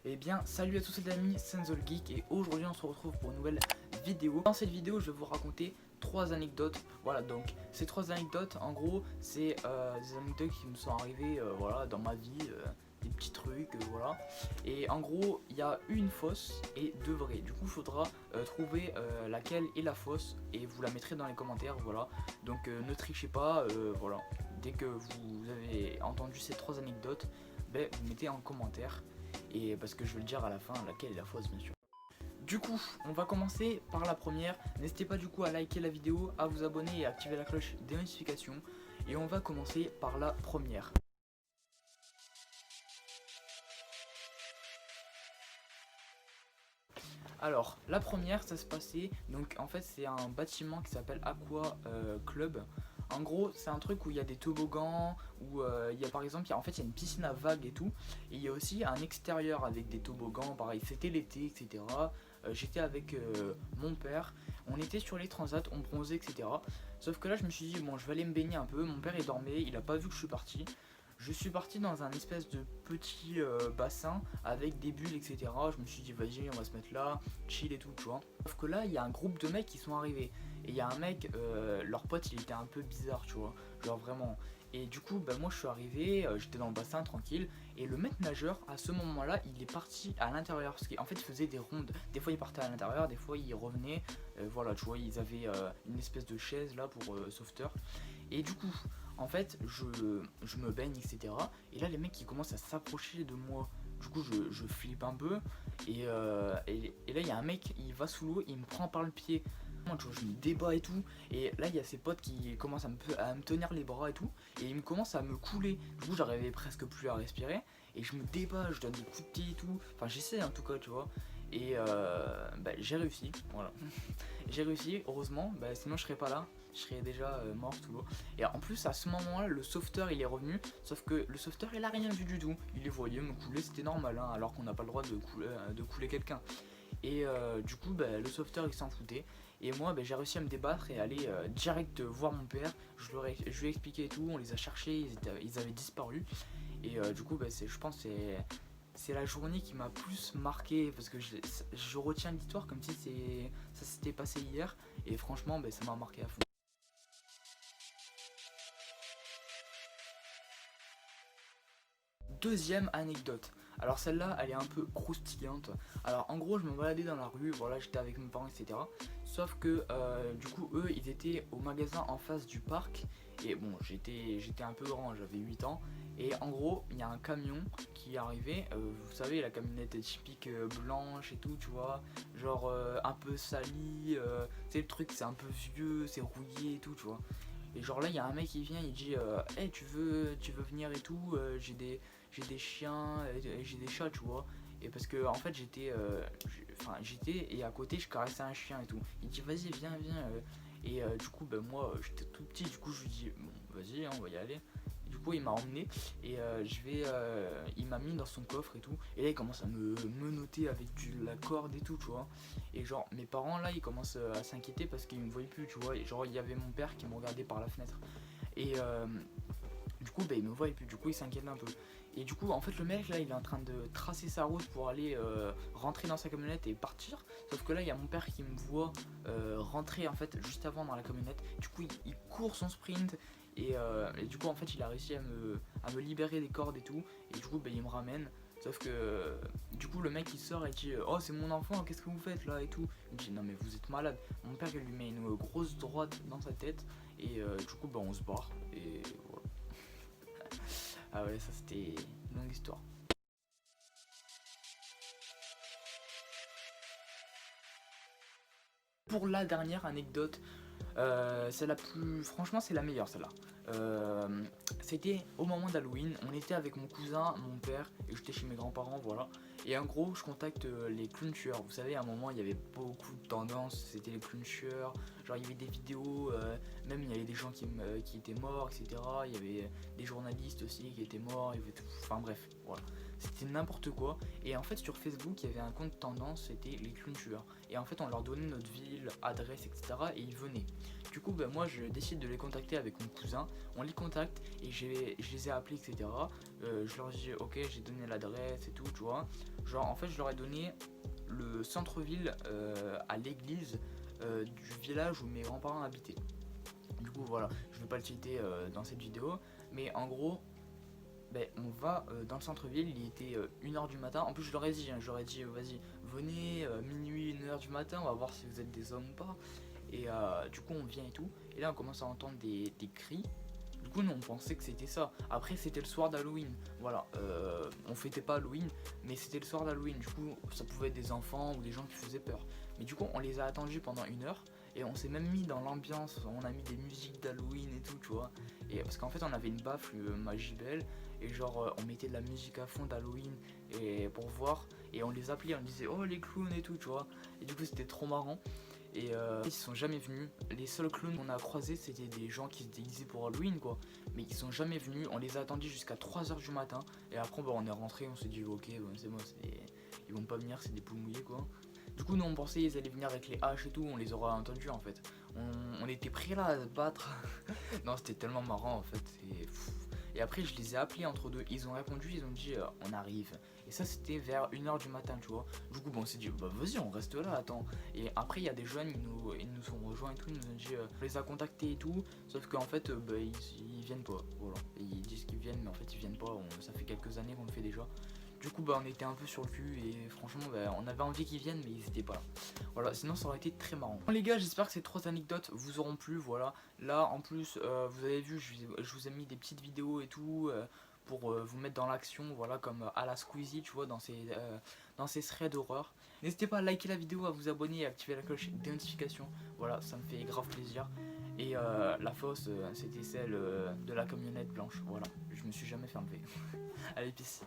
Eh bien, salut à tous les amis, c'est Geek et aujourd'hui on se retrouve pour une nouvelle vidéo. Dans cette vidéo, je vais vous raconter 3 anecdotes. Voilà, donc ces 3 anecdotes, en gros, c'est des anecdotes qui me sont arrivées voilà, dans ma vie, des petits trucs, voilà. Et en gros, il y a une fausse et 2 vraies. Du coup, il faudra trouver laquelle est la fausse et vous la mettrez dans les commentaires, voilà. Donc ne trichez pas, voilà. Dès que vous avez entendu ces 3 anecdotes, ben, vous mettez en commentaire. Et parce que je vais le dire à la fin, laquelle est la fausse bien sûr. Du coup, on va commencer par la première. N'hésitez pas du coup à liker la vidéo, à vous abonner et à activer la cloche des notifications. Et on va commencer par la première. Alors, la première, ça se passait, donc en fait c'est un bâtiment qui s'appelle Aqua Club. En gros, c'est un truc où il y a des toboggans, où il y a par exemple, en fait il y a une piscine à vagues et tout. Et il y a aussi un extérieur avec des toboggans, pareil, c'était l'été, etc. J'étais avec mon père, on était sur les transats, on bronzait, etc. Sauf que là je me suis dit, bon je vais aller me baigner un peu, mon père il dormait, il a pas vu que je suis parti. Je suis parti dans un espèce de petit bassin avec des bulles, etc. Je me suis dit, vas-y, on va se mettre là, chill et tout, tu vois. Sauf que là, il y a un groupe de mecs qui sont arrivés. Et il y a un mec, leur pote, il était un peu bizarre, tu vois. Genre vraiment. Et du coup, bah, moi, je suis arrivé, j'étais dans le bassin tranquille. Et le maître nageur, à ce moment-là, il est parti à l'intérieur. Parce qu'en fait, il faisait des rondes. Des fois, il partait à l'intérieur, des fois, il revenait. Voilà, tu vois, ils avaient une espèce de chaise là pour sauveteur. Et du coup, en fait, je me baigne, etc. Et là, les mecs qui commencent à s'approcher de moi. Du coup, je flippe un peu. Et là, il y a un mec, il va sous l'eau, il me prend par le pied. Moi, tu vois, je me débat et tout. Et là, il y a ses potes qui commencent à me tenir les bras et tout. Et ils me commencent à me couler. Du coup, j'arrivais presque plus à respirer. Et je me débat, je donne des coups de pied et tout. Enfin, j'essaie en tout cas, tu vois. Et bah, j'ai réussi. Voilà. J'ai réussi, heureusement. Bah, sinon, je serais pas là. Je serais déjà mort sous l'eau. Et en plus, à ce moment-là, le sauveteur il est revenu. Sauf que le sauveteur il a rien vu du tout. Il les voyait me couler, c'était normal, hein, alors qu'on n'a pas le droit de couler quelqu'un. Et du coup, bah, le sauveteur il s'en foutait. Et moi, bah, j'ai réussi à me débattre et aller direct voir mon père. Je lui ai expliqué et tout. On les a cherchés, ils avaient disparu. Et du coup, bah, je pense que c'est la journée qui m'a plus marqué parce que je retiens l'histoire comme si ça s'était passé hier. Et franchement, bah, ça m'a marqué à fond. Deuxième anecdote. Alors celle-là, elle est un peu croustillante. Alors en gros, je me baladais dans la rue, voilà, j'étais avec mes parents, etc. Sauf que du coup, eux, ils étaient au magasin en face du parc. Et bon, j'étais un peu grand, j'avais 8 ans. Et en gros, il y a un camion qui est arrivé. Vous savez, la camionnette typique blanche et tout, tu vois. Genre un peu salie. C'est le truc, c'est un peu vieux, c'est rouillé et tout, tu vois. Et genre là, il y a un mec qui vient, il dit hey, tu veux venir et tout, j'ai des chiens, j'ai des chats, tu vois. Et parce que en fait, j'étais et à côté, je caressais un chien et tout. Il dit vas-y, viens. Et du coup, ben moi, j'étais tout petit, du coup, je lui dis bon, vas-y, hein, on va y aller. Et du coup, il m'a emmené et il m'a mis dans son coffre et tout. Et là, il commence à me menotter avec la corde et tout, tu vois. Et genre, mes parents là, ils commencent à s'inquiéter parce qu'ils me voyaient plus, tu vois. Et genre, il y avait mon père qui me regardait par la fenêtre. Et du coup, bah, il me voit et puis du coup, il s'inquiète un peu. Et du coup, en fait, le mec là, il est en train de tracer sa route pour aller rentrer dans sa camionnette et partir. Sauf que là, il y a mon père qui me voit rentrer en fait juste avant dans la camionnette. Du coup, il court son sprint. Et du coup, en fait, il a réussi à me libérer des cordes et tout. Et du coup, bah, il me ramène. Sauf que du coup, le mec il sort et dit oh, c'est mon enfant, qu'est-ce que vous faites là et tout. Il dit non, mais vous êtes malade. Mon père il lui met une grosse droite dans sa tête. Et du coup, bah, on se barre. Et voilà. Ah ouais, ça c'était une longue histoire. Pour la dernière anecdote, c'est la plus. Franchement, c'est la meilleure celle-là. C'était au moment d'Halloween. On était avec mon cousin, mon père, et j'étais chez mes grands-parents, voilà. Et en gros, je contacte les clown tueurs. Vous savez, à un moment, il y avait beaucoup de tendances. C'était les clown tueurs. Genre, il y avait des vidéos, même il y avait des gens qui étaient morts, etc. Il y avait des journalistes aussi qui étaient morts. Enfin bref, voilà. c'était n'importe quoi. Et en fait sur Facebook il y avait un compte tendance, c'était les clowns tueurs. Et en fait on leur donnait notre ville, adresse, etc. et ils venaient. Du coup moi je décide de les contacter avec mon cousin, on les contacte et je les ai appelés, etc. Je leur dis ok, j'ai donné l'adresse et tout, tu vois. Genre en fait je leur ai donné le centre-ville à l'église du village où mes grands-parents habitaient. Du coup voilà, je vais pas le citer dans cette vidéo, mais en gros on va dans le centre-ville, il était 1h du matin. En plus je leur ai dit, vas-y venez minuit, 1h du matin, on va voir si vous êtes des hommes ou pas. Et du coup on vient et tout, et là on commence à entendre des cris. Du coup nous on pensait que c'était ça. Après c'était le soir d'Halloween, voilà, on fêtait pas Halloween, mais c'était le soir d'Halloween. Du coup ça pouvait être des enfants ou des gens qui faisaient peur. Mais du coup on les a attendus pendant 1 heure. Et on s'est même mis dans l'ambiance, on a mis des musiques d'Halloween et tout, tu vois. Et parce qu'en fait on avait une baffle Magibel, et genre on mettait de la musique à fond d'Halloween et pour voir, et on les appelait, on disait oh les clowns et tout, tu vois. Et du coup c'était trop marrant. Et ils sont jamais venus. Les seuls clowns qu'on a croisés c'était des gens qui se déguisaient pour Halloween quoi. Mais ils sont jamais venus, on les a attendus jusqu'à 3h du matin. Et après on est rentré, on s'est dit ok c'est bon, ils vont pas venir, c'est des poules mouillées quoi. Du coup nous on pensait qu'ils allaient venir avec les haches et tout, on les aura entendus en fait. On était prêts là à se battre. Non c'était tellement marrant en fait. Et après je les ai appelés entre deux, ils ont répondu, ils ont dit on arrive. Et ça c'était vers 1h du matin tu vois. Du coup on s'est dit bah vas-y on reste là, attends. Et après il y a des jeunes, ils nous ont rejoints et tout, ils nous ont dit on les a contactés et tout. Sauf qu'en fait ils viennent pas, voilà. Et ils disent qu'ils viennent mais en fait ils viennent pas, ça fait quelques années qu'on le fait déjà. Du coup on était un peu sur le cul et franchement on avait envie qu'ils viennent mais ils étaient pas là. Voilà, sinon ça aurait été très marrant. Bon, les gars, j'espère que ces 3 anecdotes vous auront plu, voilà. Là en plus vous avez vu, je vous ai mis des petites vidéos et tout pour vous mettre dans l'action, voilà, comme à la Squeezie, tu vois, dans ces threads d'horreur. N'hésitez pas à liker la vidéo, à vous abonner et à activer la cloche des notifications, voilà, ça me fait grave plaisir. Et la fosse, c'était celle de la camionnette blanche, voilà, je me suis jamais fait enlever. Allez, peace.